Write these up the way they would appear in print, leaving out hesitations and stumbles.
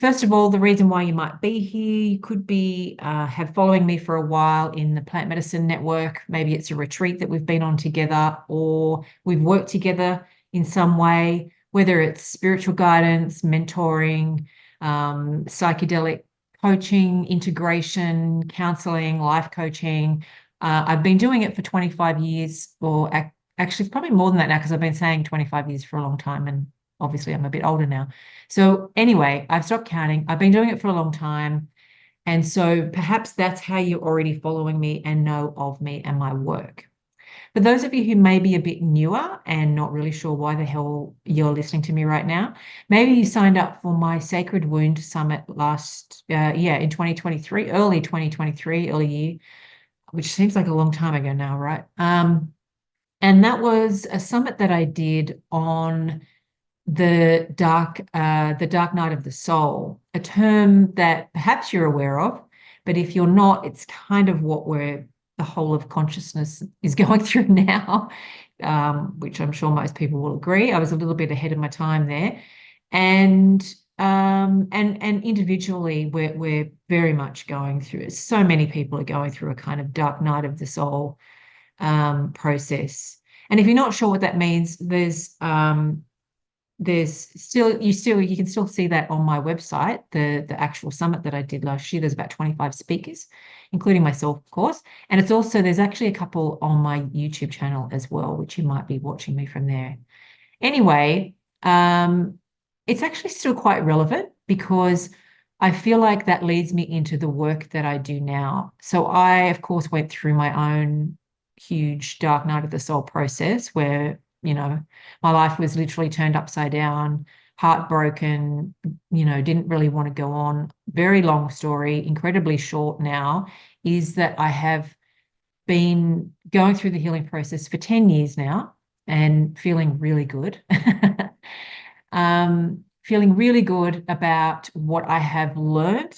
First of all, the reason why you might be here, you could be have following me for a while in the plant medicine network. Maybe it's a retreat that we've been on together, or we've worked together in some way, whether it's spiritual guidance, mentoring, psychedelic coaching, integration, counseling, life coaching. I've been doing it for 25 years, or actually, it's probably more than that now because I've been saying 25 years for a long time, and obviously I'm a bit older now. So anyway, I've stopped counting. I've been doing it for a long time. And so perhaps that's how you're already following me and know of me and my work. For those of you who may be a bit newer and not really sure why the hell you're listening to me right now, maybe you signed up for my Sacred Wound Summit in 2023, early 2023, early year, which seems like a long time ago now, right? And that was a summit that I did on the dark night of the soul, a term that perhaps you're aware of, but if you're not, it's kind of what the whole of consciousness is going through now, which I'm sure most people will agree. I was a little bit ahead of my time there, and and individually, we're very much going through it. So many people are going through a kind of dark night of the soul process. And if you're not sure what that means, you can still see that on my website, the actual summit that I did last year. There's about 25 speakers, including myself, of course. And there's actually a couple on my YouTube channel as well, which you might be watching me from there. Anyway, it's actually still quite relevant because I feel like that leads me into the work that I do now. So I, of course, went through my own huge dark night of the soul process where, my life was literally turned upside down, heartbroken, didn't really want to go on. Very long story, incredibly short now, is that I have been going through the healing process for 10 years now and feeling really good. Feeling really good about what I have learned,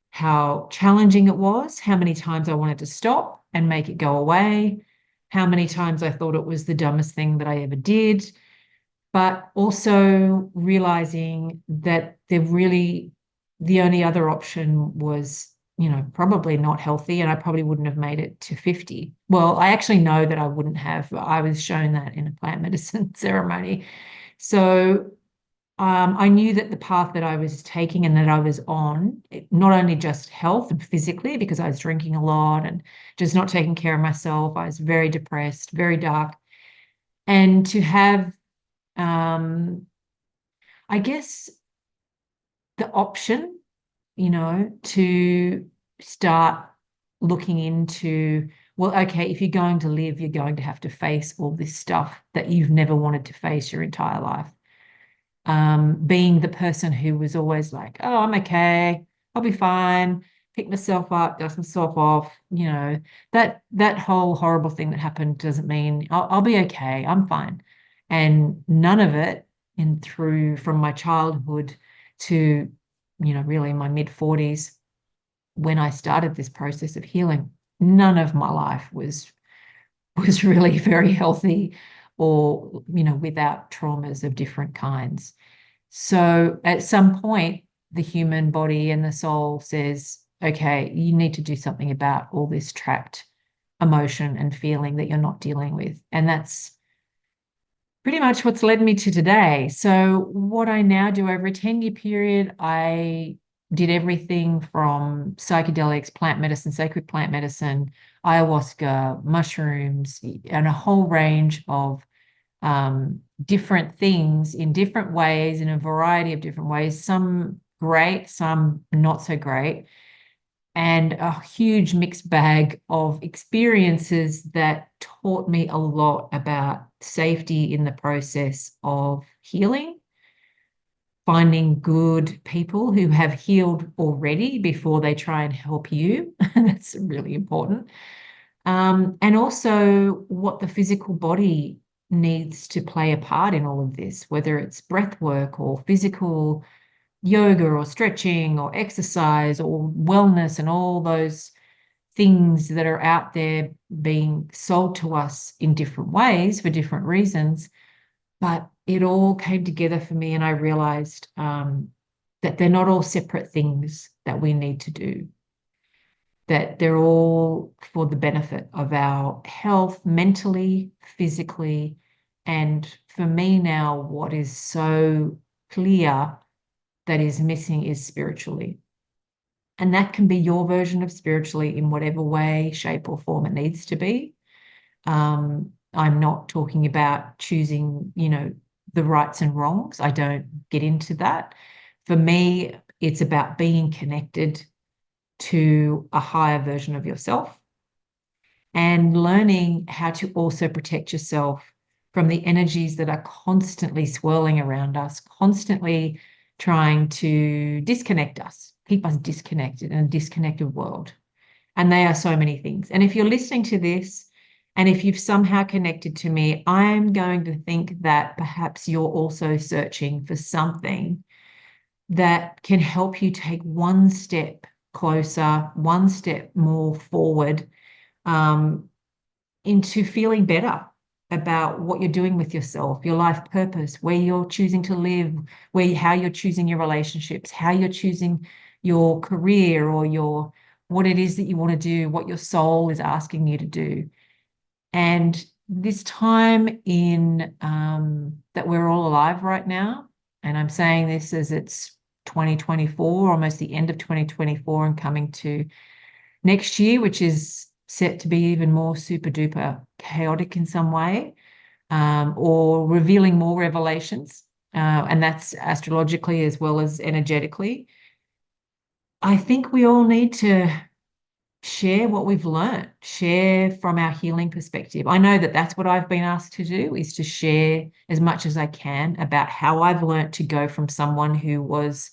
how challenging it was, how many times I wanted to stop and make it go away, how many times I thought it was the dumbest thing that I ever did, but also realizing that the only other option was, probably not healthy, and I probably wouldn't have made it to 50. Well, I actually know that I wouldn't have. I was shown that in a plant medicine ceremony. So I knew that the path that I was taking and that I was on, not only just health and physically, because I was drinking a lot and just not taking care of myself. I was very depressed, very dark. And to have, I guess, the option, to start looking into, well, okay, if you're going to live, you're going to have to face all this stuff that you've never wanted to face your entire life. Being the person who was always like, oh, I'm okay, I'll be fine, pick myself up, dust myself off, that whole horrible thing that happened doesn't mean I'll be okay, I'm fine. And none of it from my childhood to, really my mid-40s, when I started this process of healing, none of my life was really very healthy or, without traumas of different kinds. So at some point, the human body and the soul says, okay, you need to do something about all this trapped emotion and feeling that you're not dealing with. And that's pretty much what's led me to today. So what I now do over a 10-year period, I did everything from psychedelics, plant medicine, sacred plant medicine, ayahuasca, mushrooms, and a whole range of different things in different ways, in a variety of different ways, some great, some not so great, and a huge mixed bag of experiences that taught me a lot about safety in the process of healing, finding good people who have healed already before they try and help you. That's really important. And also what the physical body needs to play a part in all of this, whether it's breath work or physical yoga or stretching or exercise or wellness and all those things that are out there being sold to us in different ways for different reasons. But it all came together for me, and I realized that they're not all separate things that we need to do, that they're all for the benefit of our health, mentally, physically. And for me now, what is so clear that is missing is spiritually. And that can be your version of spiritually in whatever way, shape, or form it needs to be. I'm not talking about choosing, the rights and wrongs. I don't get into that. For me, it's about being connected to a higher version of yourself and learning how to also protect yourself from the energies that are constantly swirling around us, constantly trying to disconnect us, keep us disconnected in a disconnected world. And they are so many things. And if you're listening to this, and if you've somehow connected to me, I'm going to think that perhaps you're also searching for something that can help you take one step closer, one step more forward, um, into feeling better about what you're doing with yourself, your life purpose, where you're choosing to live, how you're choosing your relationships, how you're choosing your career, or what it is that you want to do, what your soul is asking you to do. And this time in that we're all alive right now, and I'm saying this as it's 2024, almost the end of 2024 and coming to next year, which is set to be even more super duper chaotic in some way, or revealing more revelations, and that's astrologically as well as energetically. I think we all need to share what we've learned, share from our healing perspective. I know that that's what I've been asked to do, is to share as much as I can about how I've learned to go from someone who was,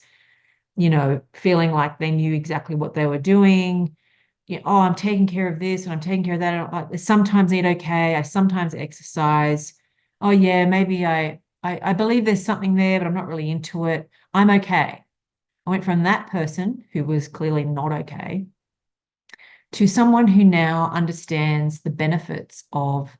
feeling like they knew exactly what they were doing. Oh, I'm taking care of this and I'm taking care of that. I sometimes eat okay. I sometimes exercise. Oh yeah, maybe I believe there's something there, but I'm not really into it. I'm okay. I went from that person who was clearly not okay to someone who now understands the benefits of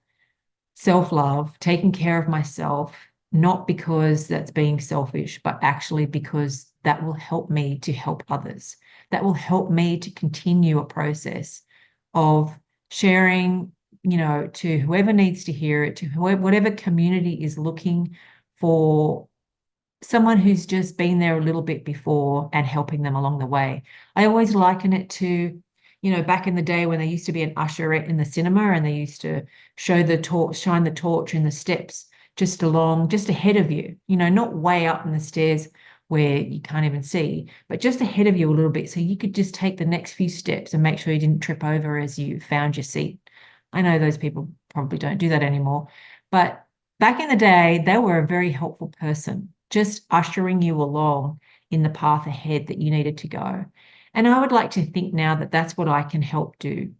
self-love, taking care of myself, not because that's being selfish, but actually because that will help me to help others. That will help me to continue a process of sharing, to whoever needs to hear it, to whatever community is looking for someone who's just been there a little bit before and helping them along the way. I always liken it to, back in the day when there used to be an usherette in the cinema and they used to show the torch, shine the torch in the steps just ahead of you, not way up in the stairs where you can't even see, but just ahead of you a little bit. So you could just take the next few steps and make sure you didn't trip over as you found your seat. I know those people probably don't do that anymore, but back in the day, they were a very helpful person, just ushering you along in the path ahead that you needed to go. And I would like to think now that that's what I can help do.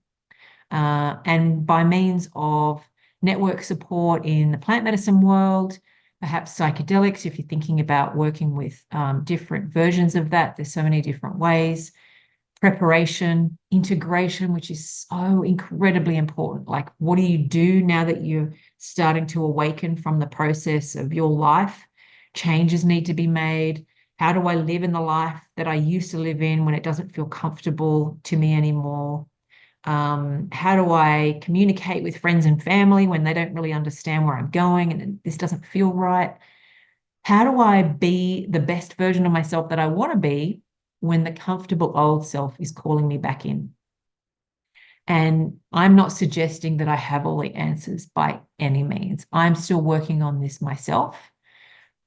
And by means of network support in the plant medicine world, perhaps psychedelics, if you're thinking about working with different versions of that, there's so many different ways. Preparation, integration, which is so incredibly important. Like, what do you do now that you're starting to awaken from the process of your life? Changes need to be made. How do I live in the life that I used to live in when it doesn't feel comfortable to me anymore? How do I communicate with friends and family when they don't really understand where I'm going and this doesn't feel right? How do I be the best version of myself that I want to be when the comfortable old self is calling me back in? And I'm not suggesting that I have all the answers by any means. I'm still working on this myself,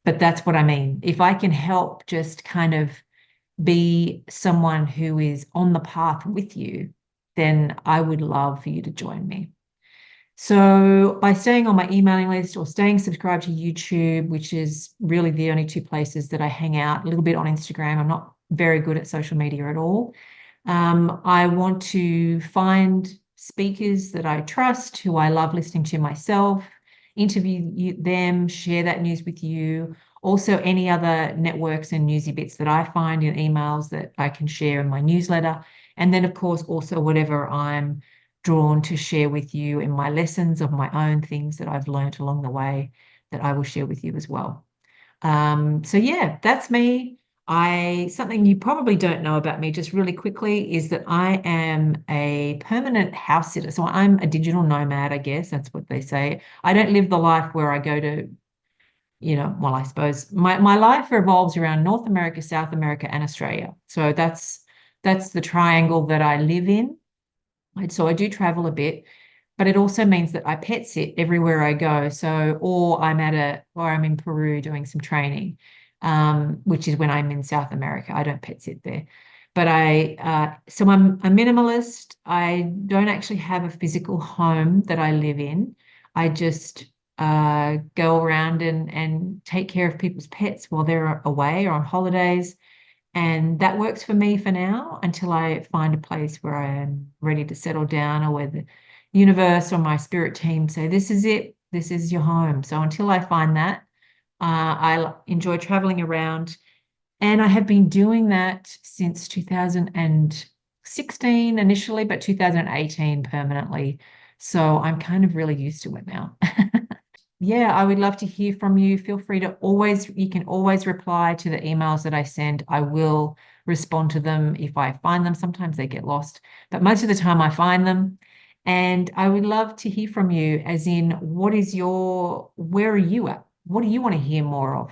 but that's what I mean. If I can help just kind of be someone who is on the path with you, then I would love for you to join me. So by staying on my emailing list or staying subscribed to YouTube, which is really the only two places that I hang out, a little bit on Instagram. I'm not very good at social media at all. I want to find speakers that I trust, who I love listening to myself, interview them, share that news with you. Also, any other networks and newsy bits that I find in emails that I can share in my newsletter. And then, of course, also whatever I'm drawn to share with you in my lessons of my own things that I've learned along the way that I will share with you as well. So yeah, that's me. Something you probably don't know about me, just really quickly, is that I am a permanent house sitter. So I'm a digital nomad, I guess. That's what they say. I don't live the life where I go to, well, I suppose my life revolves around North America, South America, and Australia. So that's the triangle that I live in. So I do travel a bit, but it also means that I pet sit everywhere I go. So, or I'm in Peru doing some training, which is when I'm in South America. I don't pet sit there. But so I'm a minimalist. I don't actually have a physical home that I live in. I just go around and take care of people's pets while they're away or on holidays. And that works for me for now until I find a place where I am ready to settle down or where the universe or my spirit team say, this is it, this is your home. So until I find that, I enjoy traveling around. And I have been doing that since 2016 initially, but 2018 permanently. So I'm kind of really used to it now. Yeah, I would love to hear from you. Feel free to you can always reply to the emails that I send. I will respond to them if I find them. Sometimes they get lost, but most of the time I find them. And I would love to hear from you, as in, where are you at? What do you want to hear more of?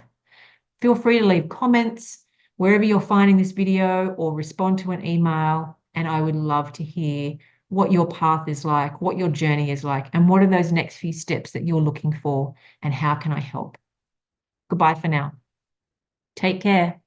Feel free to leave comments wherever you're finding this video or respond to an email. And I would love to hear what your path is like, what your journey is like, and what are those next few steps that you're looking for, and how can I help? Goodbye for now. Take care.